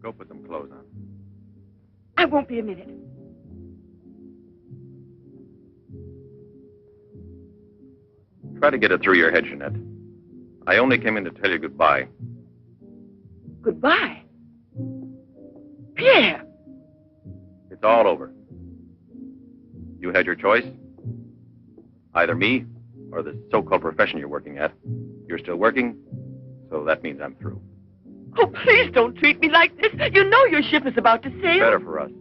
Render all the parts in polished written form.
Go put some clothes on. I won't be a minute. Try to get it through your head, Jeanette. I only came in to tell you goodbye. Goodbye? Pierre! It's all over. You had your choice. Either me or the so-called profession you're working at. You're still working, so that means I'm through. Oh, please don't treat me like this. You know your ship is about to sail. Better for us.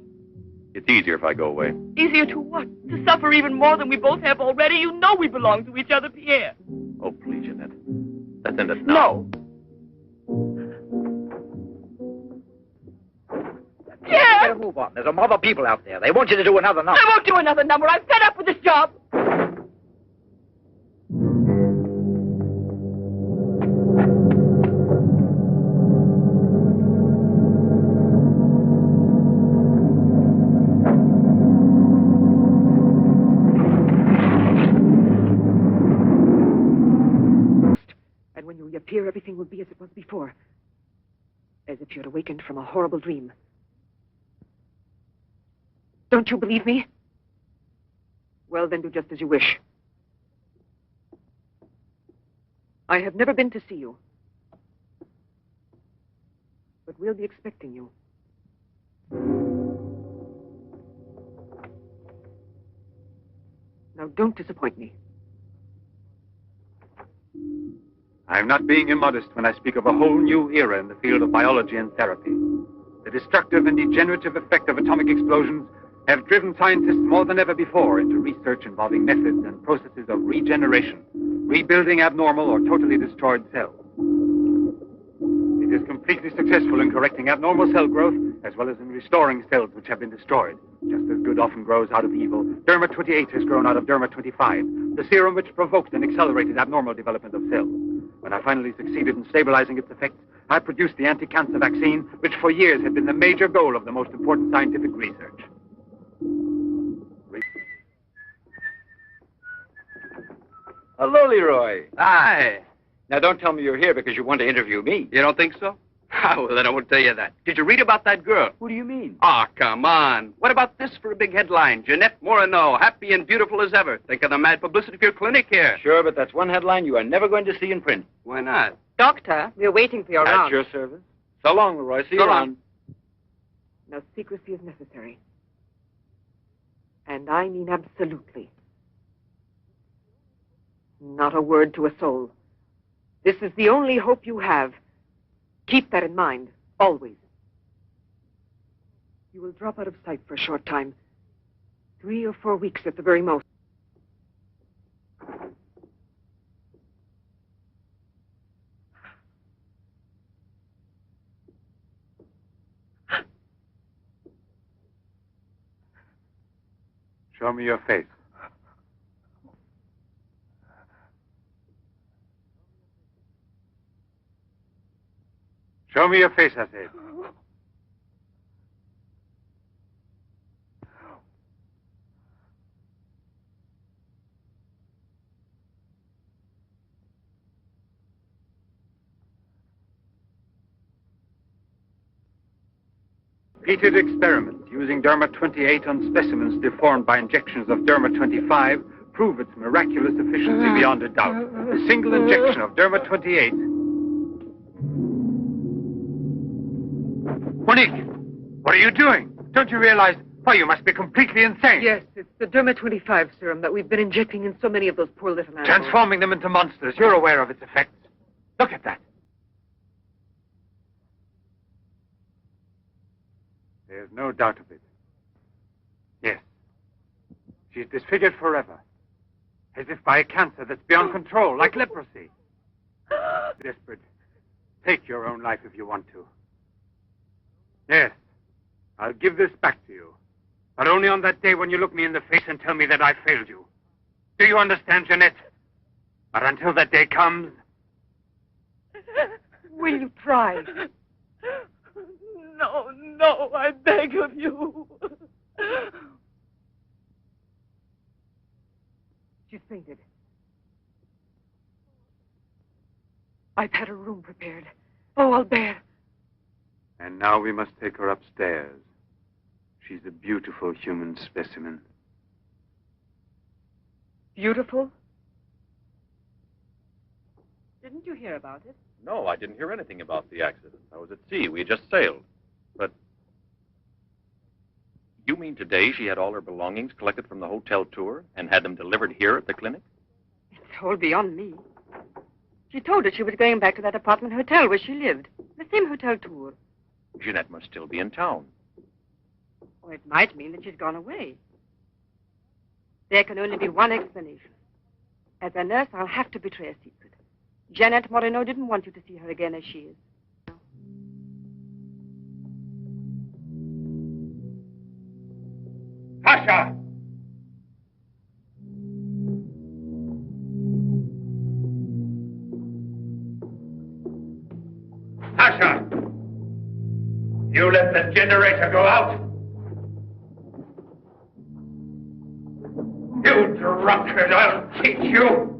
It's easier if I go away. Easier to what? To suffer even more than we both have already? You know we belong to each other, Pierre. Oh, please, Jeanette. Let's end it now. No. Pierre! Better move on. There's a mob of people out there. They want you to do another number. I won't do another number. I'm fed up with this job. And when you reappear, everything will be as it was before. As if you had awakened from a horrible dream. Don't you believe me? Well, then do just as you wish. I have never been to see you. But we'll be expecting you. Now, don't disappoint me. I'm not being immodest when I speak of a whole new era in the field of biology and therapy. The destructive and degenerative effect of atomic explosions have driven scientists more than ever before into research involving methods and processes of regeneration, rebuilding abnormal or totally destroyed cells. It is completely successful in correcting abnormal cell growth as well as in restoring cells which have been destroyed. Just as good often grows out of evil, Derma 28 has grown out of Derma 25, the serum which provoked and accelerated abnormal development of cells. When I finally succeeded in stabilizing its effects, I produced the anti-cancer vaccine, which for years had been the major goal of the most important scientific research. Hello, Leroy. Hi. Now, don't tell me you're here because you want to interview me. You don't think so? Well, then I won't tell you that. Did you read about that girl? What do you mean? Ah, come on. What about this for a big headline? Jeanette Morneau, happy and beautiful as ever. Think of the mad publicity for your clinic here. Sure, but that's one headline you are never going to see in print. Why not? Doctor, we're waiting for your round. At your service. So long, Leroy. See you around. Now, secrecy is necessary. And I mean absolutely. Not a word to a soul. This is the only hope you have. Keep that in mind, always. You will drop out of sight for a short time. 3 or 4 weeks at the very most. Show me your face. Show me your face, I said. Repeated experiments using Derma 28 on specimens deformed by injections of Derma 25 prove its miraculous efficiency beyond a doubt. A single injection of Derma 28. Monique, what are you doing? Don't you realize? Why, you must be completely insane. Yes, it's the Derma 25 serum that we've been injecting in so many of those poor little animals. Transforming them into monsters. You're aware of its effects. Look at that. There's no doubt of it. Yes. She's disfigured forever. As if by a cancer that's beyond control, like leprosy. Desperate. Take your own life if you want to. Yes. I'll give this back to you. But only on that day when you look me in the face and tell me that I failed you. Do you understand, Jeanette? But until that day comes... Will you try? No, no, I beg of you. She's fainted. I've had her room prepared. Oh, I'll bear. And now we must take her upstairs. She's a beautiful human specimen. Beautiful? Didn't you hear about it? No, I didn't hear anything about the accident. I was at sea. We had just sailed. But you mean today she had all her belongings collected from the hotel tour and had them delivered here at the clinic? It's all beyond me. She told us she was going back to that apartment hotel where she lived. The same hotel tour. Jeanette must still be in town. Or it might mean that she's gone away. There can only be one explanation. As a nurse, I'll have to betray a secret. Jeanette Moreno didn't want you to see her again as she is. Tasha! Tasha! You let the generator go out? You drunkard, I'll teach you!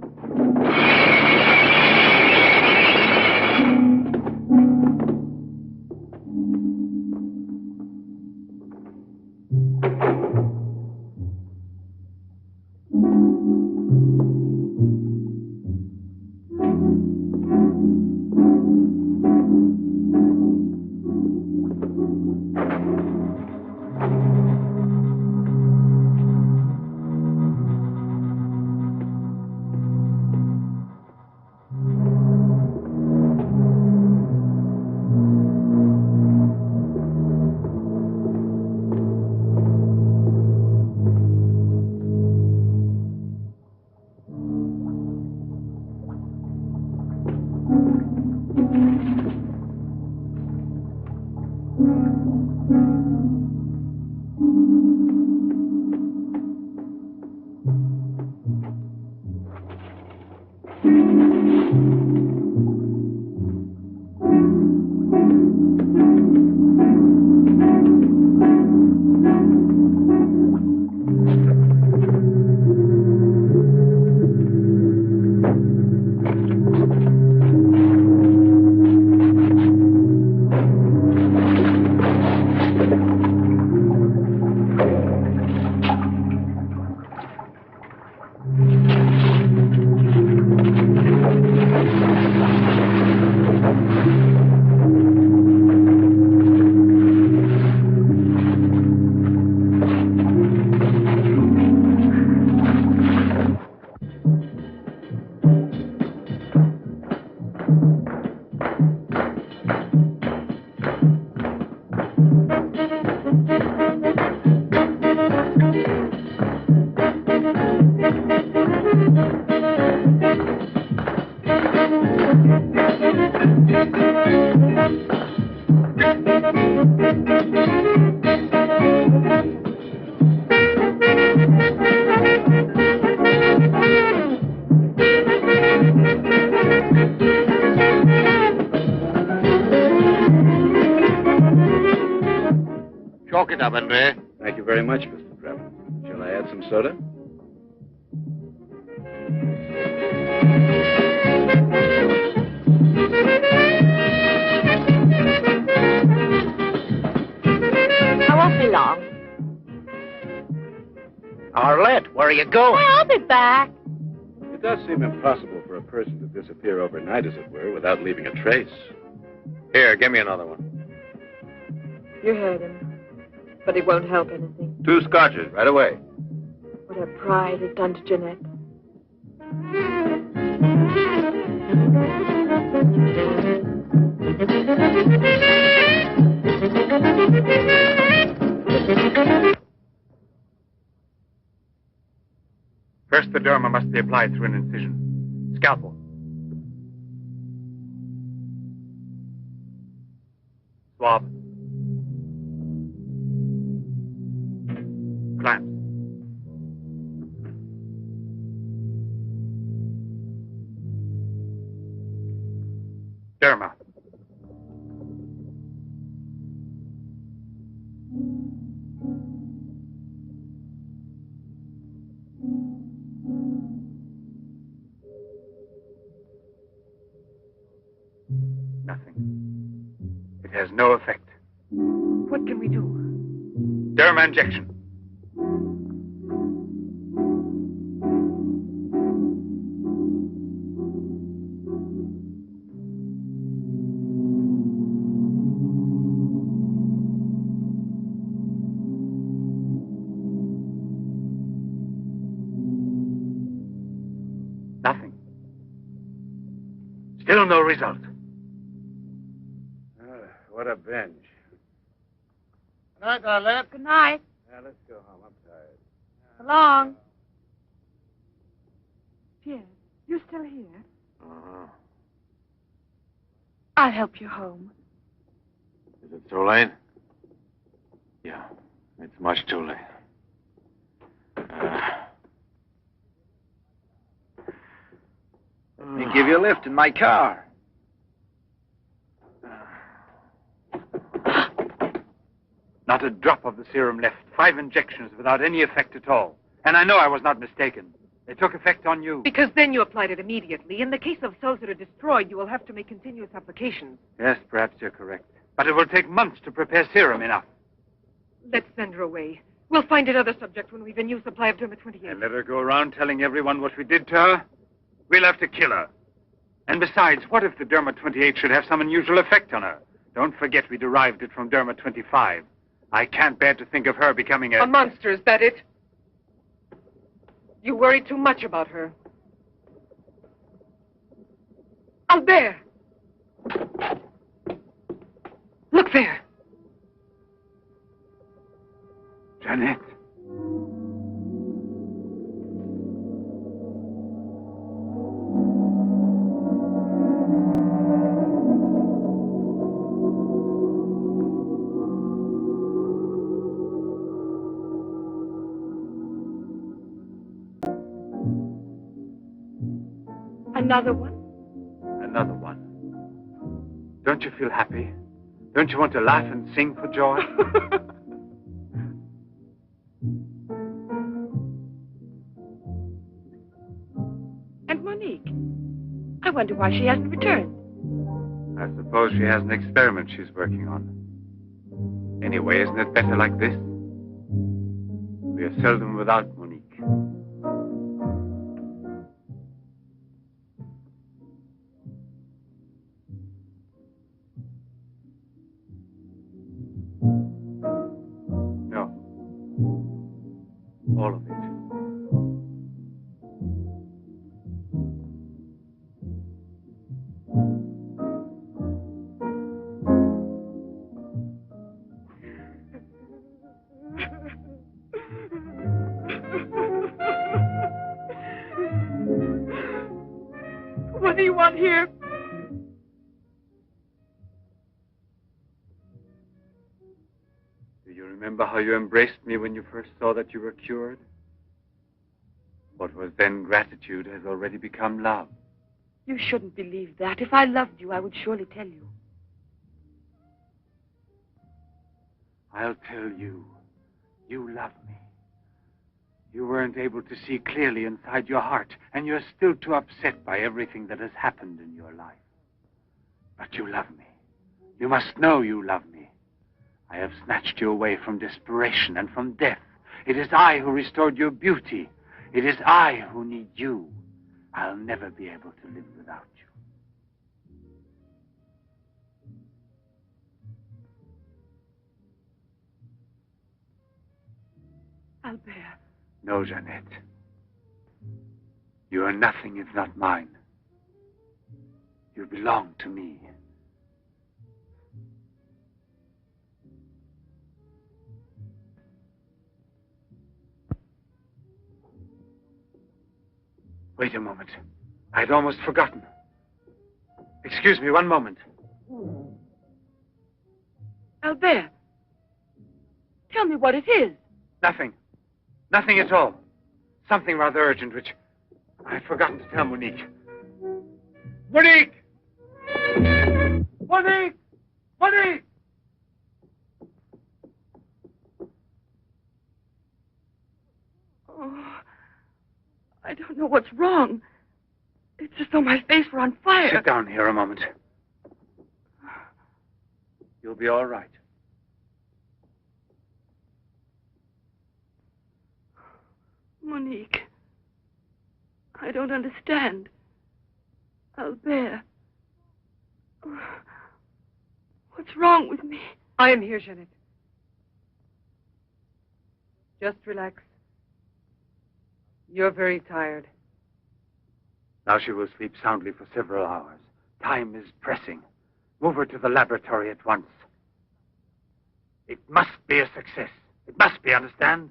Chalk it up, Andre. Thank you very much, Mr. Trevor. Shall I add some soda? I won't be long. Arlette, where are you going? I'll be back. It does seem impossible for a person to disappear overnight, as it were, without leaving a trace. Here, give me another one. You heard him. But it won't help anything. 2 scotches, right away. What her pride has done to Jeanette. First, the derma must be applied through an incision. Scalpel. Swab. Clamps. Derma. Nothing. It has no effect. What can we do? Derma injection. Nothing. Still no result. What a binge. Good night, Arlette. Good night. Yeah, let's go home. I'm tired. So long. Pierre, you still here? Uh-huh. I'll help you home. Is it too late? Yeah, it's much too late. Let me give you a lift in my car. Not a drop of the serum left. 5 injections without any effect at all. And I know I was not mistaken. They took effect on you. Because then you applied it immediately. In the case of cells that are destroyed, you will have to make continuous applications. Yes, perhaps you're correct. But it will take months to prepare serum enough. Let's send her away. We'll find another subject when we've a new supply of Derma 28. And let her go around telling everyone what we did to her? We'll have to kill her. And besides, what if the Derma 28 should have some unusual effect on her? Don't forget we derived it from Derma 25. I can't bear to think of her becoming A monster, is that it? You worry too much about her. Albert! Look there. Jeanette. Another one? Another one. Don't you feel happy? Don't you want to laugh and sing for joy? And Monique? I wonder why she hasn't returned. I suppose she has an experiment she's working on. Anyway, isn't it better like this? We are seldom without Monique. No. All of it. What do you want here? Do you remember how you embraced me when you first saw that you were cured? What was then gratitude has already become love. You shouldn't believe that. If I loved you, I would surely tell you. I'll tell you. You love me. You weren't able to see clearly inside your heart, and you're still too upset by everything that has happened in your life. But you love me. You must know you love me. I have snatched you away from desperation and from death. It is I who restored your beauty. It is I who need you. I'll never be able to live without you. Albert. No, Jeanette. You are nothing if not mine. You belong to me. Wait a moment. I'd almost forgotten. Excuse me, one moment. Albert. Tell me what it is. Nothing. Nothing at all. Something rather urgent, which I'd forgotten to tell Monique. Monique! Monique! Monique! Oh, I don't know what's wrong. It's as though my face were on fire. Sit down here a moment. You'll be all right. Monique, I don't understand. Albert. What's wrong with me? I am here, Jeanette. Just relax. You're very tired. Now she will sleep soundly for several hours. Time is pressing. Move her to the laboratory at once. It must be a success. It must be, understand?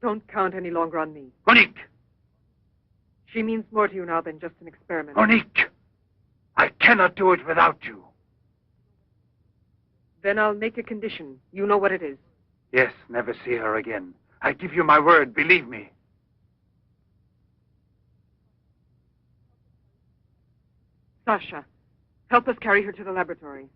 Don't count any longer on me. Monique! She means more to you now than just an experiment. Monique! I cannot do it without you. Then I'll make a condition. You know what it is. Yes, never see her again. I give you my word, believe me. Sasha, help us carry her to the laboratory.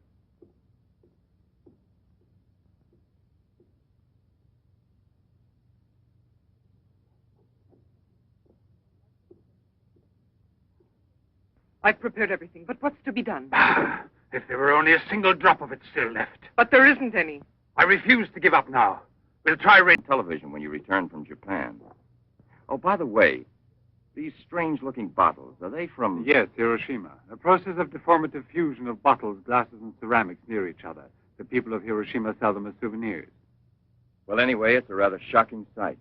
I've prepared everything, but what's to be done? If there were only a single drop of it still left. But there isn't any. I refuse to give up now. We'll try television when you return from Japan. Oh, by the way, these strange-looking bottles, are they from... Yes, Hiroshima. A process of deformative fusion of bottles, glasses, and ceramics near each other. The people of Hiroshima sell them as souvenirs. Well, anyway, it's a rather shocking sight.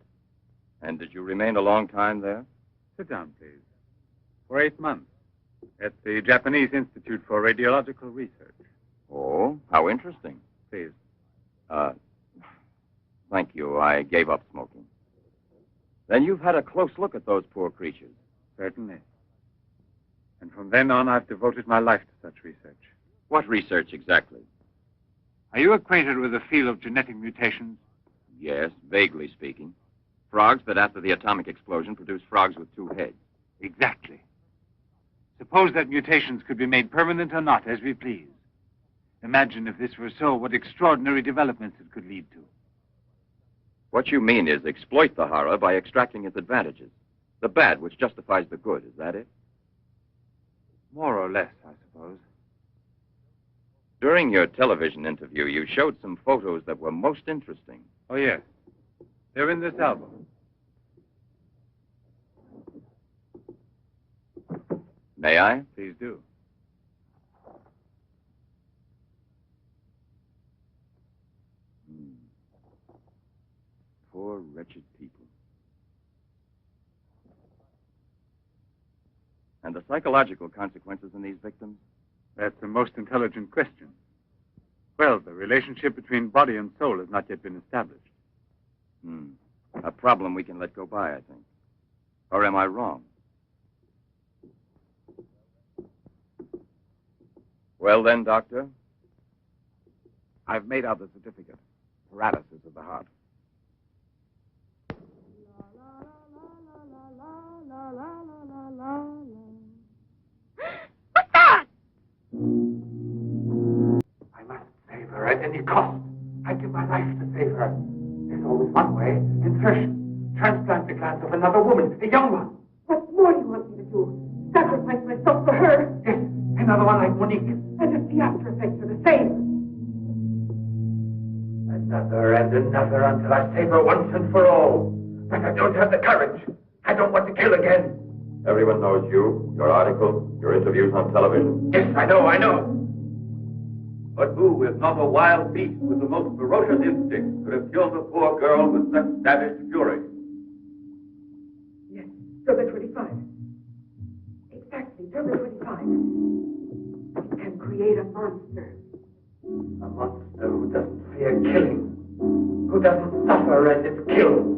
And did you remain a long time there? Sit down, please. For 8 months. At the Japanese Institute for Radiological Research. Oh, how interesting. Please. Thank you. I gave up smoking. Then you've had a close look at those poor creatures. Certainly. And from then on, I've devoted my life to such research. What research exactly? Are you acquainted with the field of genetic mutations? Yes, vaguely speaking. Frogs that after the atomic explosion produce frogs with 2 heads. Exactly. Suppose that mutations could be made permanent or not, as we please. Imagine if this were so, what extraordinary developments it could lead to. What you mean is exploit the horror by extracting its advantages. The bad which justifies the good, is that it? More or less, I suppose. During your television interview, you showed some photos that were most interesting. Oh, yes. They're in this album. May I? Please do. Poor, wretched people. And the psychological consequences in these victims? That's a most intelligent question. Well, the relationship between body and soul has not yet been established. A problem we can let go by, I think. Or am I wrong? Well then, Doctor? I've made out the certificate. Paralysis of the heart. What's that? I must save her at any cost. I'd give my life to save her. There's always one way. Insertion. Transplant the glass of another woman, a young one. What more do you want me to do? Sacrifice myself for her? Yes, another one like Monique. And if the after effects are the same? Another and another until I save her once and for all. But I don't have the courage. I don't want to kill again. Everyone knows you, your article, your interviews on television. Yes, I know. But who, if not a wild beast with the most ferocious instinct, could have killed a poor girl with such savage fury? Yes, Turbo 25. Exactly, Turbo 25. It can create a monster. A monster who doesn't fear killing, who doesn't suffer as if killed.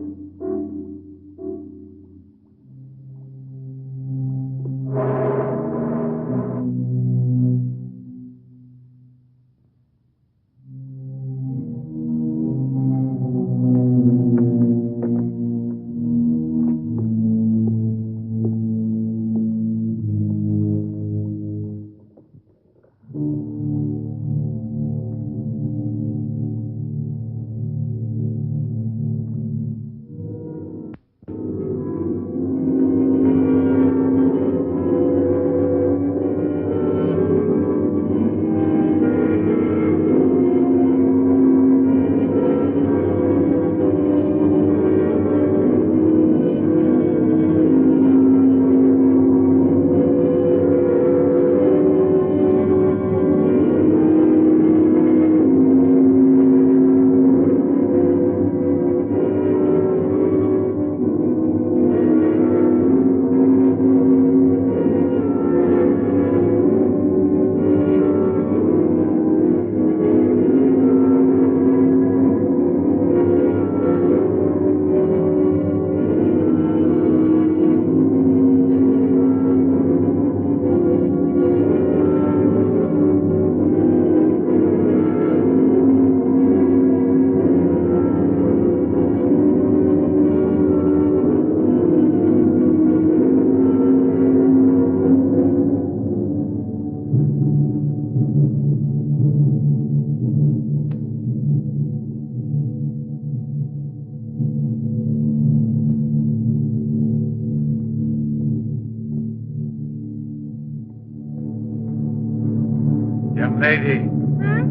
lady. Huh?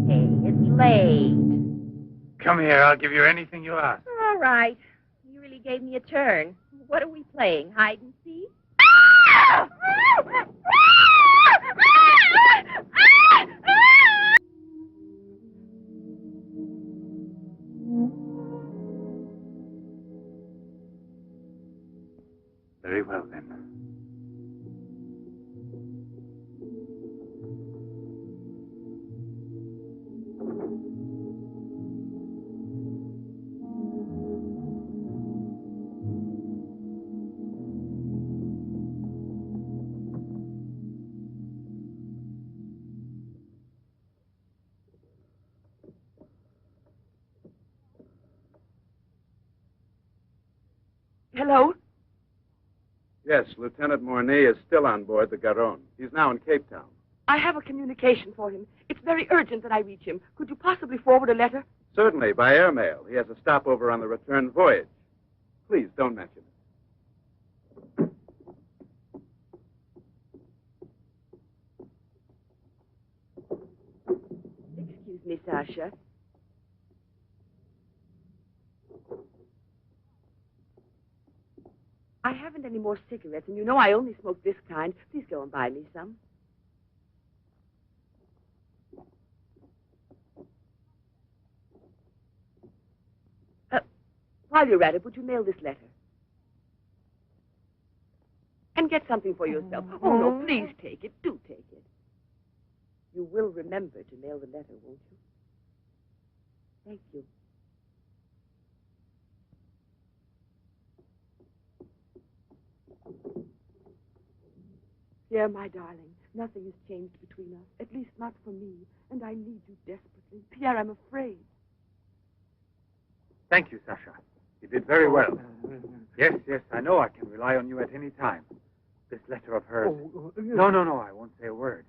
Hey, it's late. Come here. I'll give you anything you ask. All right. You really gave me a turn. What are we playing? Hide and seek? Very well, then. Hello? Yes, Lieutenant Mornay is still on board the Garonne. He's now in Cape Town. I have a communication for him. It's very urgent that I reach him. Could you possibly forward a letter? Certainly, by airmail. He has a stopover on the return voyage. Please, don't mention it. Excuse me, Sasha. I haven't any more cigarettes, and you know I only smoke this kind. Please go and buy me some. While you're at it, would you mail this letter? And get something for yourself. Oh, no, please take it. Do take it. You will remember to mail the letter, won't you? Thank you. Pierre, my darling, nothing has changed between us, at least not for me, and I need you desperately. Pierre, I'm afraid. Thank you, Sasha. You did very well. Yes, I know I can rely on you at any time. This letter of hers. No, I won't say a word.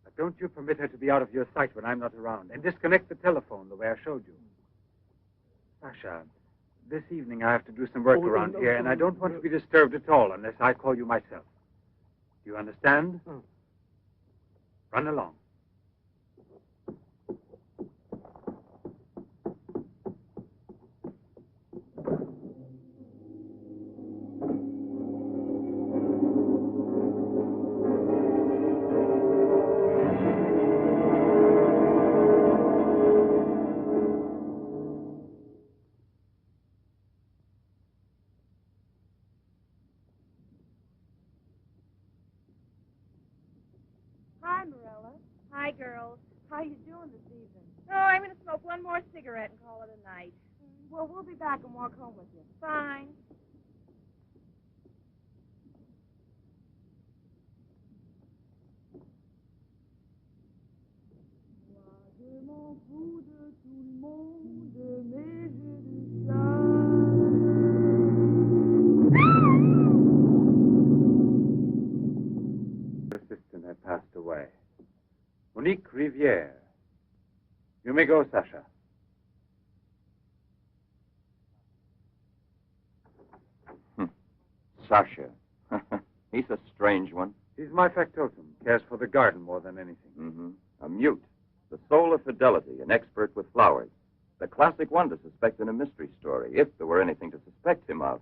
But don't you permit her to be out of your sight when I'm not around, and disconnect the telephone the way I showed you. Sasha, this evening I have to do some work around here, and I don't want to be disturbed at all unless I call you myself. Do you understand? Run along. Hi, Marilla. Hi, girls. How you doing this evening? Oh, I'm going to smoke one more cigarette and call it a night. Well, we'll be back and walk home with you. Fine. Assistant had passed away. Monique Riviere. You may go, Sasha. Sasha. He's a strange one. He's my factotum. Cares for the garden more than anything. Mm-hmm. A mute. The soul of fidelity, an expert with flowers. The classic one to suspect in a mystery story, if there were anything to suspect him of.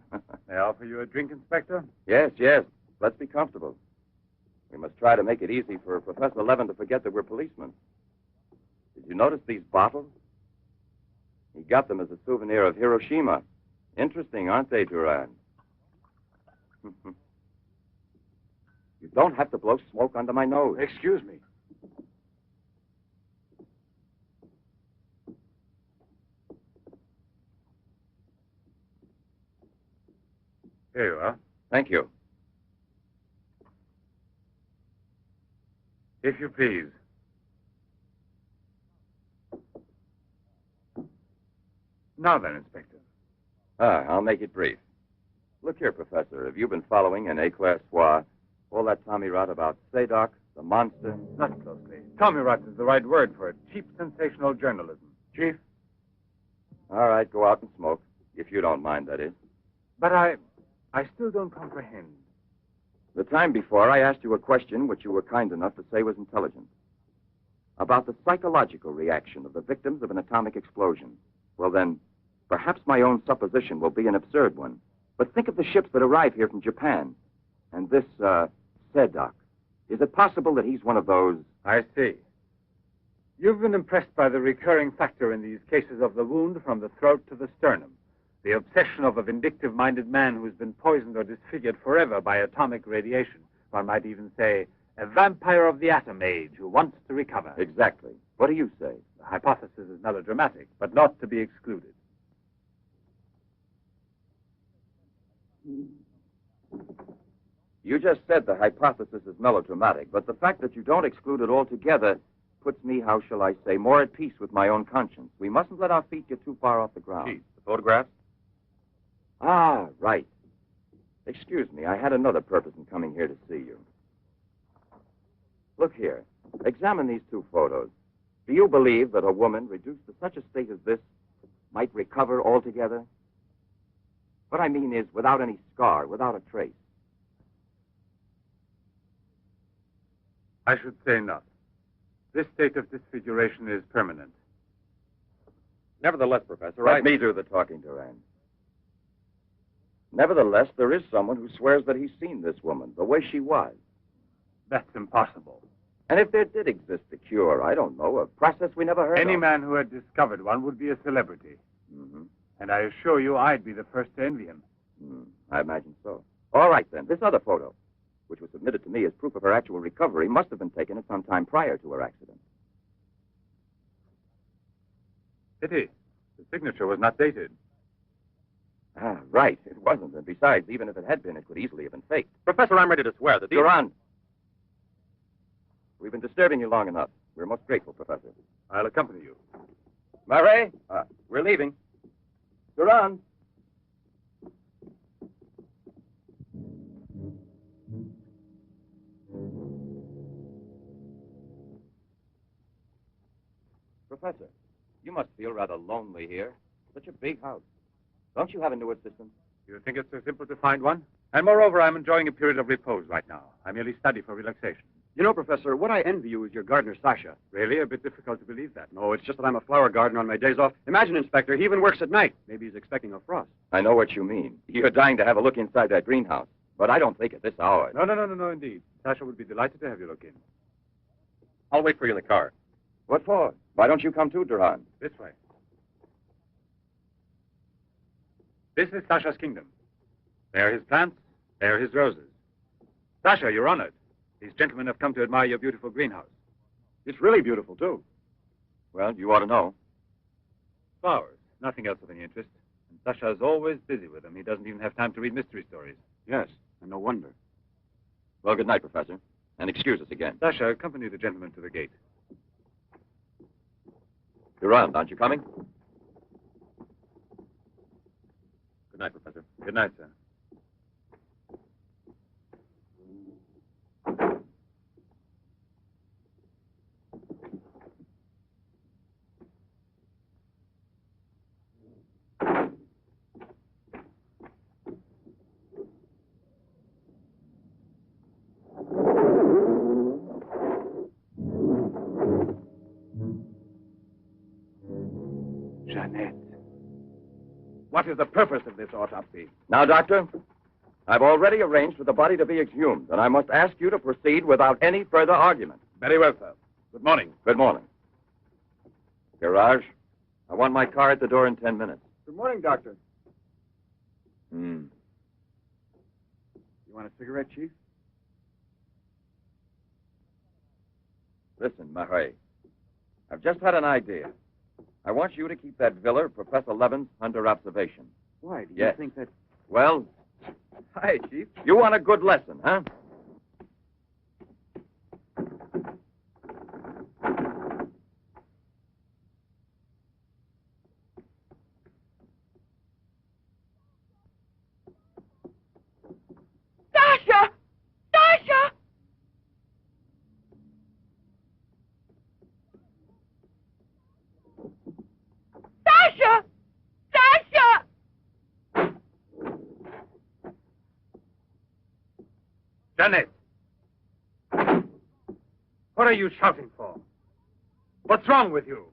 May I offer you a drink, Inspector? Yes. Let's be comfortable. We must try to make it easy for Professor Levin to forget that we're policemen. Did you notice these bottles? He got them as a souvenir of Hiroshima. Interesting, aren't they, Duran? You don't have to blow smoke under my nose. Excuse me. Here you are. Thank you. If you please. Now then, Inspector. I'll make it brief. Look here, Professor. Have you been following in A-Class Soir all that Tommy Rot about Sadok, the monster? Not closely. Tommy Rot is the right word for it. Cheap, sensational journalism. Chief? All right, go out and smoke. If you don't mind, that is. But I still don't comprehend. The time before, I asked you a question which you were kind enough to say was intelligent. about the psychological reaction of the victims of an atomic explosion. Well, then, perhaps my own supposition will be an absurd one. But think of the ships that arrive here from Japan. And this, Sedok. Is it possible that he's one of those? I see. You've been impressed by the recurring factor in these cases of the wound from the throat to the sternum. The obsession of a vindictive-minded man who's been poisoned or disfigured forever by atomic radiation. One might even say, a vampire of the atom age who wants to recover. Exactly. What do you say? The hypothesis is melodramatic, but not to be excluded. You just said the hypothesis is melodramatic, but the fact that you don't exclude it altogether puts me, how shall I say, more at peace with my own conscience. We mustn't let our feet get too far off the ground. Chief, the photographs? Ah, right. Excuse me, I had another purpose in coming here to see you. Look here. Examine these two photos. Do you believe that a woman reduced to such a state as this might recover altogether? What I mean is without any scar, without a trace. I should say not. This state of disfiguration is permanent. Nevertheless, Professor, Let me do the talking, Durand. Nevertheless, there is someone who swears that he's seen this woman, the way she was. That's impossible. And if there did exist a cure, I don't know, a process we never heard of. Any man who had discovered one would be a celebrity. Mm-hmm. And I assure you I'd be the first to envy him. I imagine so. All right, then. This other photo, which was submitted to me as proof of her actual recovery, must have been taken at some time prior to her accident. Pity. The signature was not dated. Ah, right. It wasn't. And besides, even if it had been, it could easily have been faked. Professor, I'm ready to swear that these... Durand. We've been disturbing you long enough. We're most grateful, Professor. I'll accompany you. Murray, we're leaving. Durand. Professor, you must feel rather lonely here. Such a big house. Don't you have a new assistant? You think it's so simple to find one? And moreover, I'm enjoying a period of repose right now. I merely study for relaxation. You know, Professor, what I envy you is your gardener, Sasha. Really? A bit difficult to believe that. No, it's just that I'm a flower gardener on my days off. Imagine, Inspector, he even works at night. Maybe he's expecting a frost. I know what you mean. You're dying to have a look inside that greenhouse. But I don't think at this hour. No, indeed. Sasha would be delighted to have you look in. I'll wait for you in the car. What for? Why don't you come too, Durand? This way. This is Sasha's kingdom. There are his plants, there are his roses. Sasha, you're honored. These gentlemen have come to admire your beautiful greenhouse. It's really beautiful, too. Well, you ought to know. Flowers, nothing else of any interest. And Sasha's always busy with them. He doesn't even have time to read mystery stories. Yes, and no wonder. Well, good night, Professor. And excuse us again. Sasha, accompany the gentleman to the gate. Durand, aren't you coming? Good night, Professor. Good night, sir. Jeanette. What is the purpose of this autopsy? Now, Doctor, I've already arranged for the body to be exhumed, and I must ask you to proceed without any further argument. Very well, sir. Good morning. Good morning. Garage, I want my car at the door in 10 minutes. Good morning, Doctor. Hmm. You want a cigarette, Chief? Listen, Marais, I've just had an idea. I want you to keep that villa of Professor Levin's under observation. Why? Do you Yes. think that... Well, Hi, Chief. you want a good lesson, huh? Sasha! Sasha! Sasha! Sasha! Janet! What are you shouting for? What's wrong with you?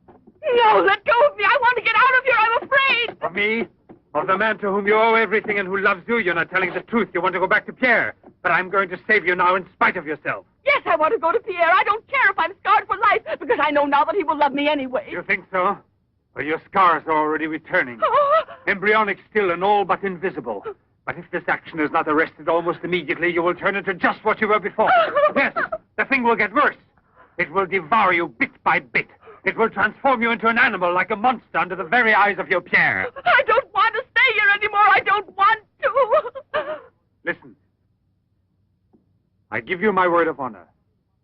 No, let go of me. I want to get out of here. I'm afraid. Of me? Of the man to whom you owe everything and who loves you? You're not telling the truth. You want to go back to Pierre. But I'm going to save you now in spite of yourself. Yes, I want to go to Pierre. I don't care if I'm scarred for life, because I know now that he will love me anyway. You think so? Well, your scars are already returning. Embryonic still and all but invisible. But if this action is not arrested almost immediately, you will turn into just what you were before. Yes, the thing will get worse. It will devour you bit by bit. It will transform you into an animal, like a monster, under the very eyes of your Pierre. I don't want to stay here anymore. I don't want to. Listen. I give you my word of honor.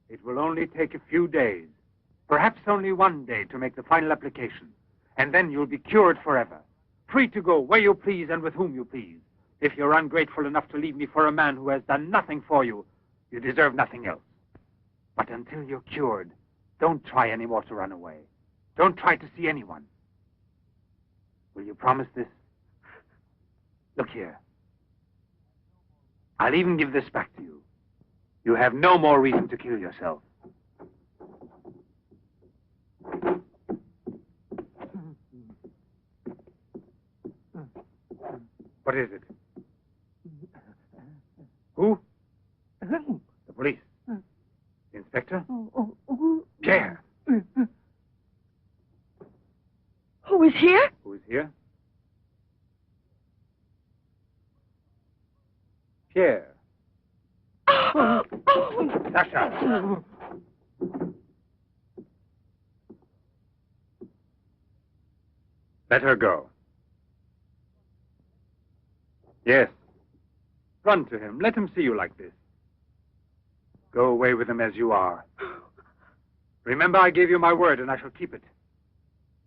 It will only take a few days, perhaps only one day, to make the final application. And then you'll be cured forever, free to go where you please and with whom you please. If you're ungrateful enough to leave me for a man who has done nothing for you, you deserve nothing else. But until you're cured, don't try any more to run away. Don't try to see anyone. Will you promise this? Look here. I'll even give this back to you. You have no more reason to kill yourself. What is it? Who? The police. The inspector? Pierre. Who is here? Who is here? Pierre. Sasha. Let her go. Yes. Run to him. Let him see you like this. Go away with him as you are. Remember, I gave you my word, and I shall keep it.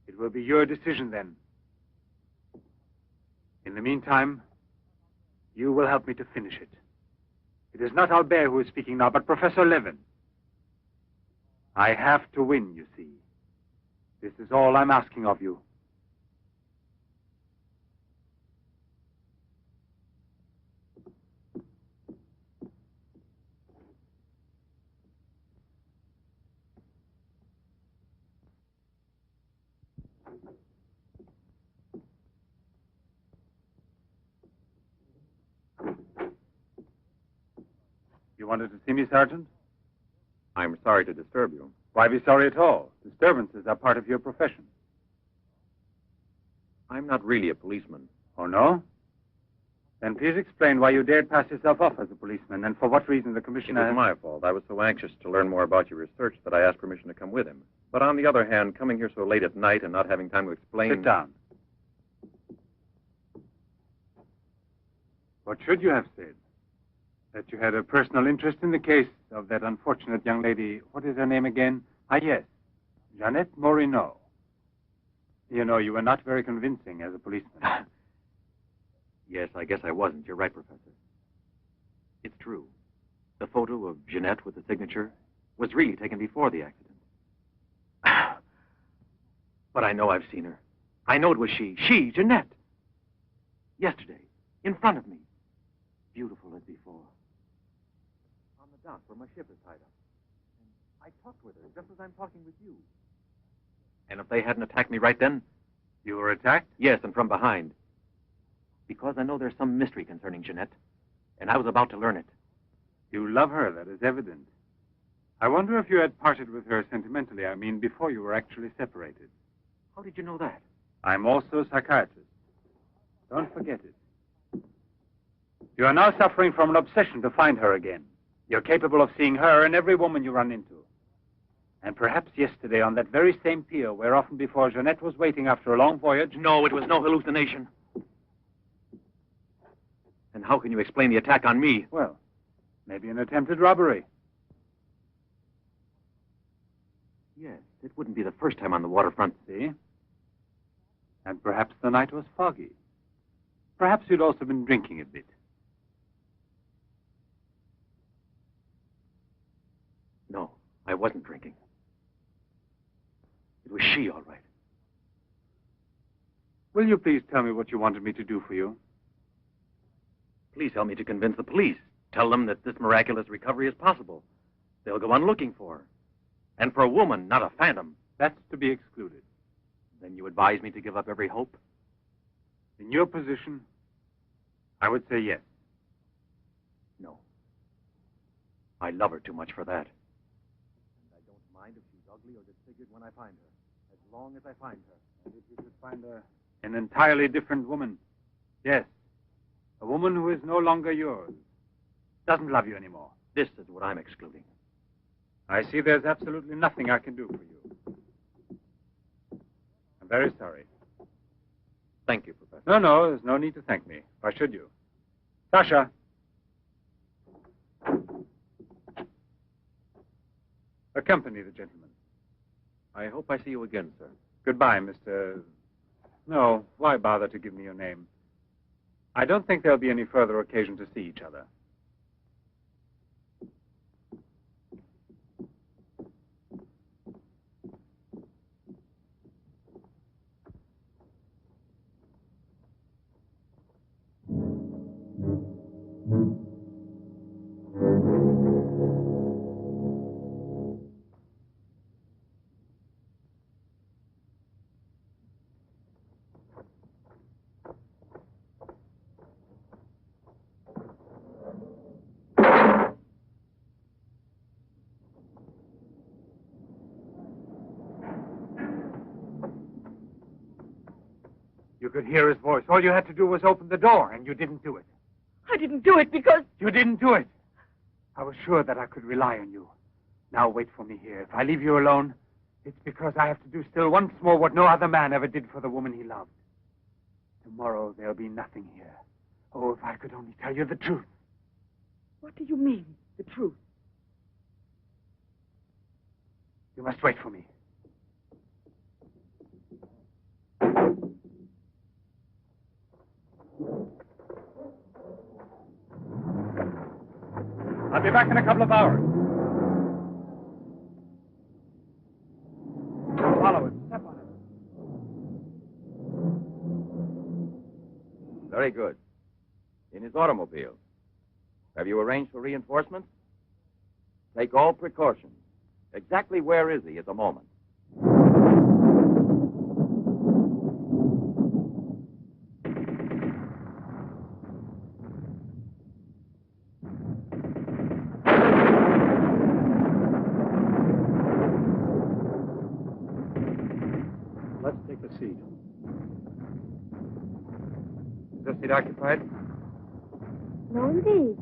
It will be your decision then. In the meantime, you will help me to finish it. It is not Albert who is speaking now, but Professor Levin. I have to win, you see. This is all I'm asking of you. You wanted to see me, Sergeant? I'm sorry to disturb you. Why be sorry at all? Disturbances are part of your profession. I'm not really a policeman. Oh, no? Then please explain why you dared pass yourself off as a policeman, and for what reason the It commissioner... was my fault. I was so anxious to learn more about your research that I asked permission to come with him. But on the other hand, coming here so late at night and not having time to explain... Sit down. What should you have said? That you had a personal interest in the case of that unfortunate young lady. What is her name again? Ah, yes. Jeanette Moreau. You know, you were not very convincing as a policeman. Yes, I guess I wasn't. You're right, Professor. It's true. The photo of Jeanette with the signature was really taken before the accident. But I know I've seen her. I know it was she, Jeanette. Yesterday, in front of me. Beautiful as before. On the dock where my ship is tied up. And I talked with her just as I'm talking with you. And if they hadn't attacked me right then... You were attacked? Yes, and from behind. Because I know there's some mystery concerning Jeanette, and I was about to learn it. You love her, that is evident. I wonder if you had parted with her sentimentally, I mean, before you were actually separated. How did you know that? I'm also a psychiatrist. Don't forget it. You are now suffering from an obsession to find her again. You're capable of seeing her and every woman you run into. And perhaps yesterday on that very same pier where often before Jeanette was waiting after a long voyage... No, it was no hallucination. And how can you explain the attack on me? Well, maybe an attempted robbery. Yes, it wouldn't be the first time on the waterfront. See? And perhaps the night was foggy. Perhaps you'd also been drinking a bit. No, I wasn't drinking. It was she, all right. Will you please tell me what you wanted me to do for you? Please help me to convince the police. Tell them that this miraculous recovery is possible. They'll go on looking for her. And for a woman, not a phantom. That's to be excluded. Then you advise me to give up every hope? In your position, I would say yes. No. I love her too much for that. And I don't mind if she's ugly or disfigured when I find her, as long as I find her. And if you could find an entirely different woman, yes. A woman who is no longer yours, doesn't love you anymore. This is what I'm excluding. I see there's absolutely nothing I can do for you. I'm very sorry. Thank you, Professor. No, there's no need to thank me. Why should you? Sasha. Accompany the gentleman. I hope I see you again, sir. Goodbye, Mr. No, why bother to give me your name? I don't think there'll be any further occasion to see each other. You could hear his voice. All you had to do was open the door, and you didn't do it. I didn't do it because... You didn't do it. I was sure that I could rely on you. Now wait for me here. If I leave you alone, it's because I have to do still once more what no other man ever did for the woman he loved. Tomorrow there'll be nothing here. Oh, if I could only tell you the truth. What do you mean, the truth? You must wait for me. I'll be back in a couple of hours. Follow it. Step on it. Very good. In his automobile. Have you arranged for reinforcements? Take all precautions. Exactly where is he at the moment? Let's take a seat. Is this seat occupied? No, indeed.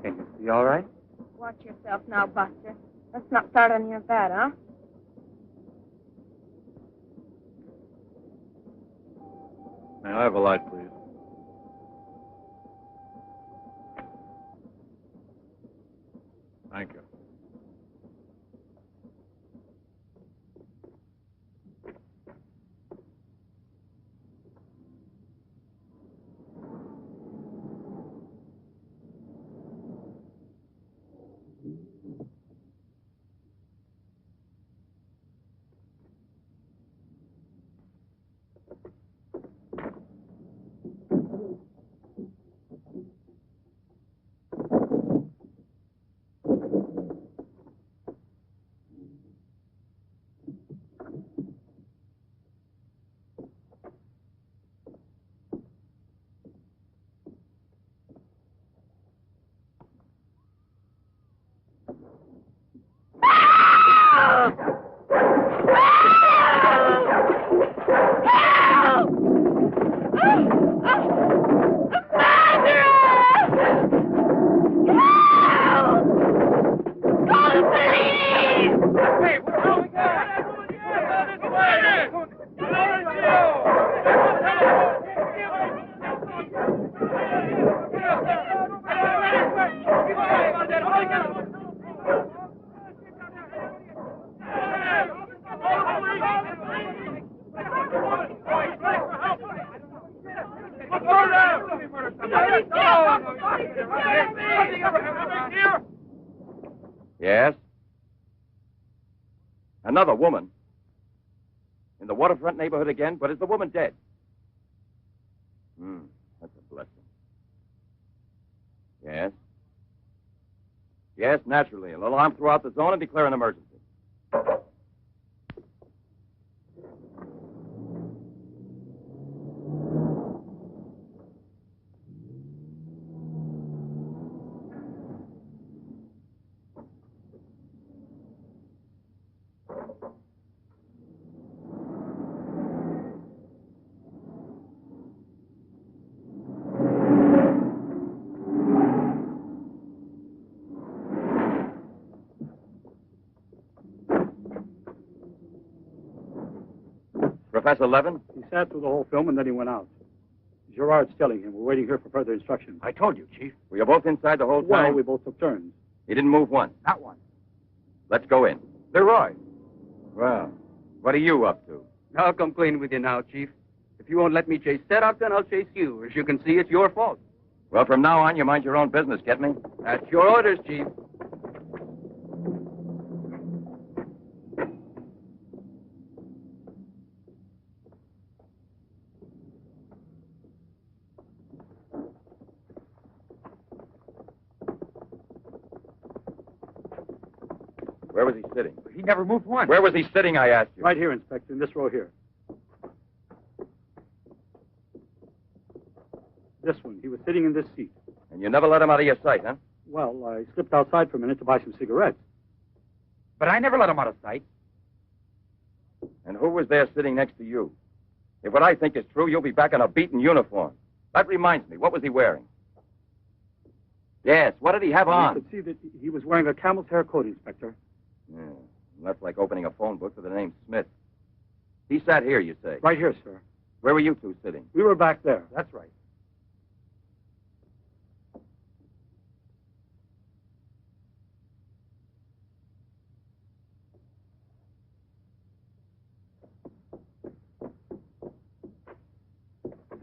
Can you see all right? Watch yourself now, Buster. Let's not start on your bed, huh? May I have a light, please? Thank you. Yes? Another woman? In the waterfront neighborhood again? But is the woman dead? That's a blessing. Yes? Yes, naturally. An alarm throughout the zone and declare an emergency. Professor Levin? He sat through the whole film and then he went out. Gerard's telling him. We're waiting here for further instructions. I told you, Chief. Were you both inside the whole time? Well, we both took turns. He didn't move once. Not one. Let's go in. Leroy. Well, what are you up to? I'll come clean with you now, Chief. If you won't let me chase Setup, then I'll chase you. As you can see, it's your fault. Well, from now on, you mind your own business, get me? That's your orders, Chief. Where was he sitting? He never moved once. Where was he sitting, I asked you? Right here, Inspector, in this row here. This one. He was sitting in this seat. And you never let him out of your sight, huh? Well, I slipped outside for a minute to buy some cigarettes. But I never let him out of sight. And who was there sitting next to you? If what I think is true, you'll be back in a beaten uniform. That reminds me, what was he wearing? Yes, what did he have on? I could see that he was wearing a camel's hair coat, Inspector. Yeah, that's like opening a phone book with the name Smith. He sat here, you say? Right here, sir. Where were you two sitting? We were back there. That's right.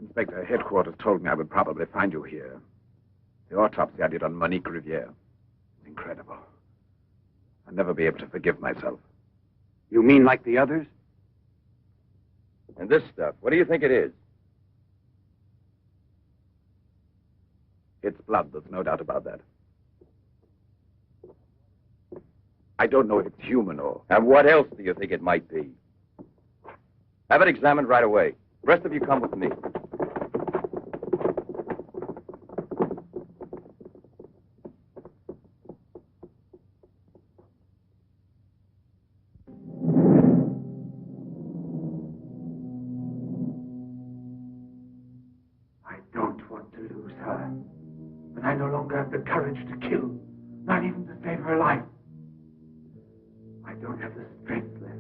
Inspector, headquarters told me I would probably find you here. The autopsy I did on Monique Riviere. It's incredible. I'll never be able to forgive myself. You mean like the others? And this stuff, what do you think it is? It's blood, there's no doubt about that. I don't know if it's human or... And what else do you think it might be? Have it examined right away. The rest of you come with me. I no longer have the courage to kill, not even to save her life. I don't have the strength left.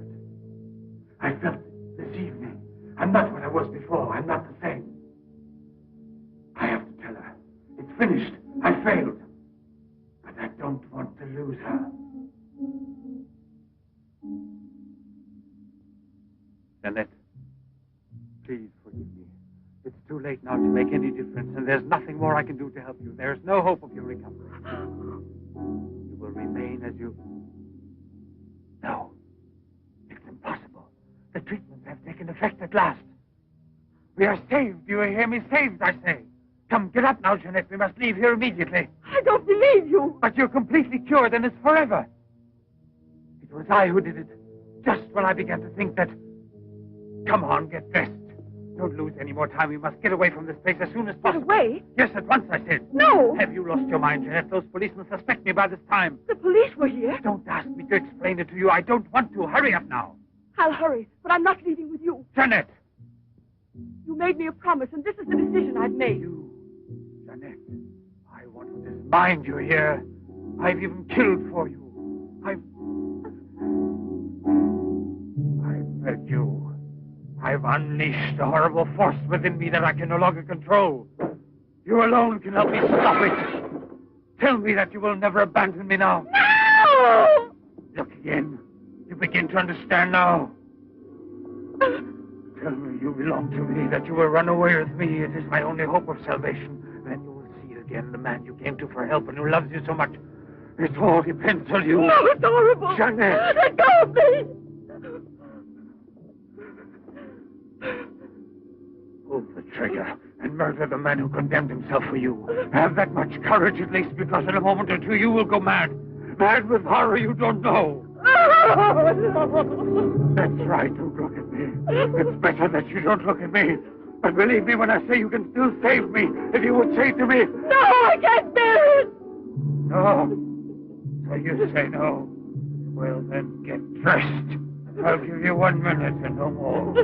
I felt it this evening. I'm not what I was before. I'm not the same. I have to tell her. It's finished. I failed. But I don't want to lose her. Annette, please forgive me. It's too late now to make any difference, and there's nothing more I can do to help you. There's no hope of your recovery. You will remain as you... No. It's impossible. The treatments have taken effect at last. We are saved. Do you hear me? Saved, I say. Come, get up now, Jeanette. We must leave here immediately. I don't believe you. But you're completely cured, and it's forever. It was I who did it. Just when I began to think that... Come on, get dressed. Don't lose any more time. We must get away from this place as soon as possible. Get away? Yes, at once, I said. No. Have you lost your mind, Jeanette? Those policemen suspect me by this time. The police were here. Don't ask me to explain it to you. I don't want to. Hurry up now. I'll hurry, but I'm not leaving with you. Jeanette! You made me a promise, and this is the decision I've made. You, Jeanette, I want to dismind you here. I've even killed for you. I've hurt you. I've unleashed a horrible force within me that I can no longer control. You alone can help me stop it. Tell me that you will never abandon me now. No! Look again. You begin to understand now. Tell me you belong to me, that you will run away with me. It is my only hope of salvation. Then you will see again the man you came to for help and who loves you so much. It all depends on you. No, it's horrible. Jeanette. Let go of me. Pull the trigger and murder the man who condemned himself for you. Have that much courage at least, because in a moment or two you will go mad. Mad with horror you don't know. Oh, no. That's right, don't look at me. It's better that you don't look at me. But believe me when I say you can still save me, if you would say to me... No, I can't bear it. No. So you say no. Well, then get dressed. I'll give you 1 minute and no more.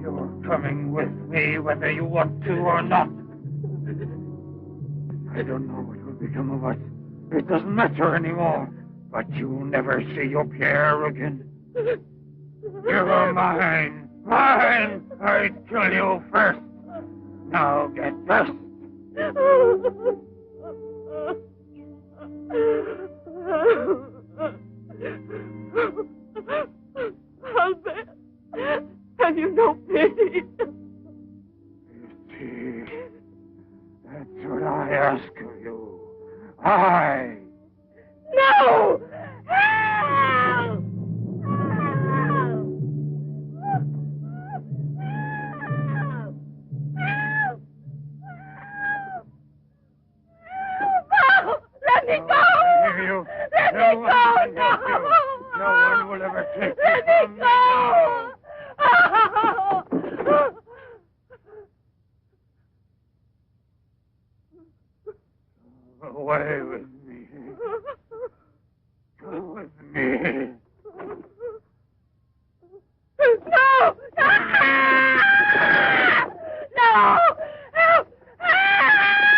You're coming with me whether you want to or not. I don't know what will become of us. It doesn't matter anymore. But you'll never see your Pierre again. You're mine. Mine! I'd kill you first. Now get dressed. Albert, have you no pity? Pity? That's what I ask of you. I. No! Help! Let me go! Hear you? Let me go! No! No one will ever take you Let from me me. go! Away with me. Go with me. No! No! Help! Help!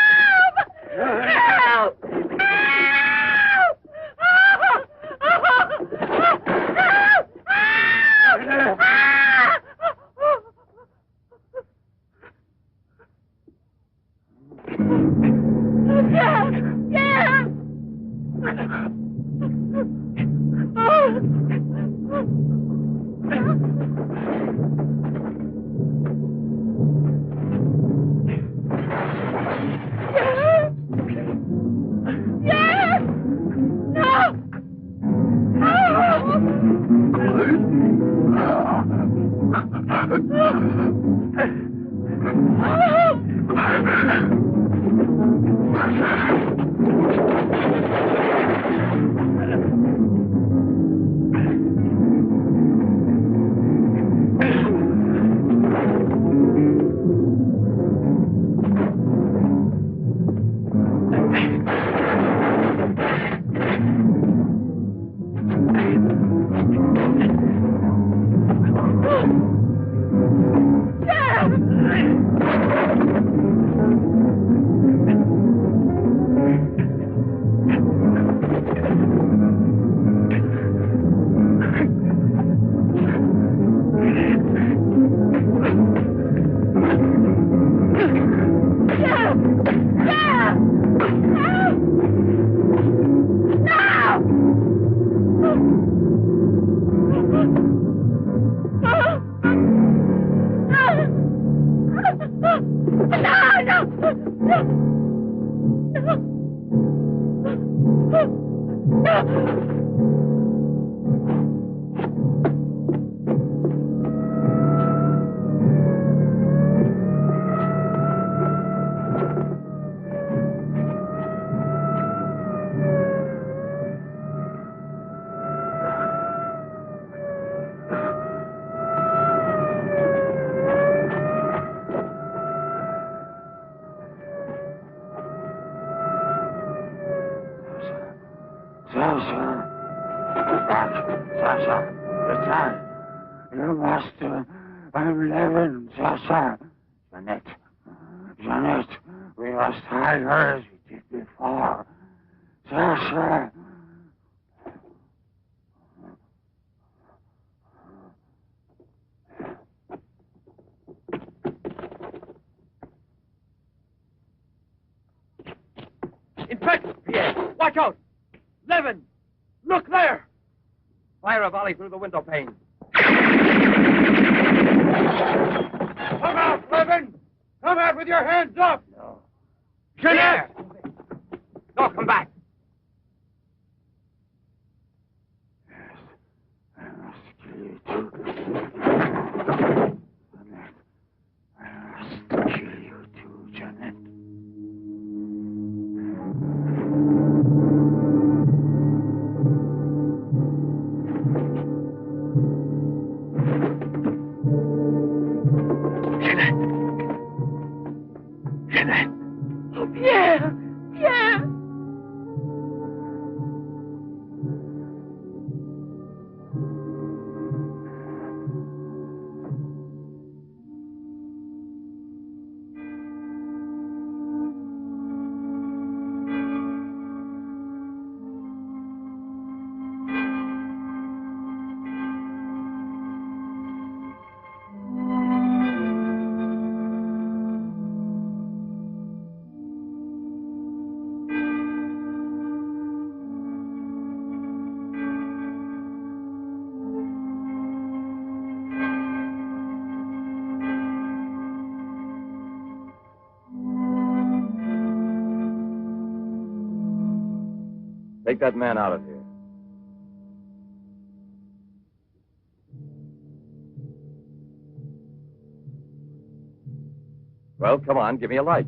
Sasha, listen. You must. I'm Levin, Sasha. Jeanette, we must hide her as we did before. Sasha. Inspector! Pierre, watch out! Levin! Look there! Fire a volley through the window pane. Come out, Levin! Come out with your hands up! No. Jeanette! No, come back. Take that man out of here. Well, come on, give me a light.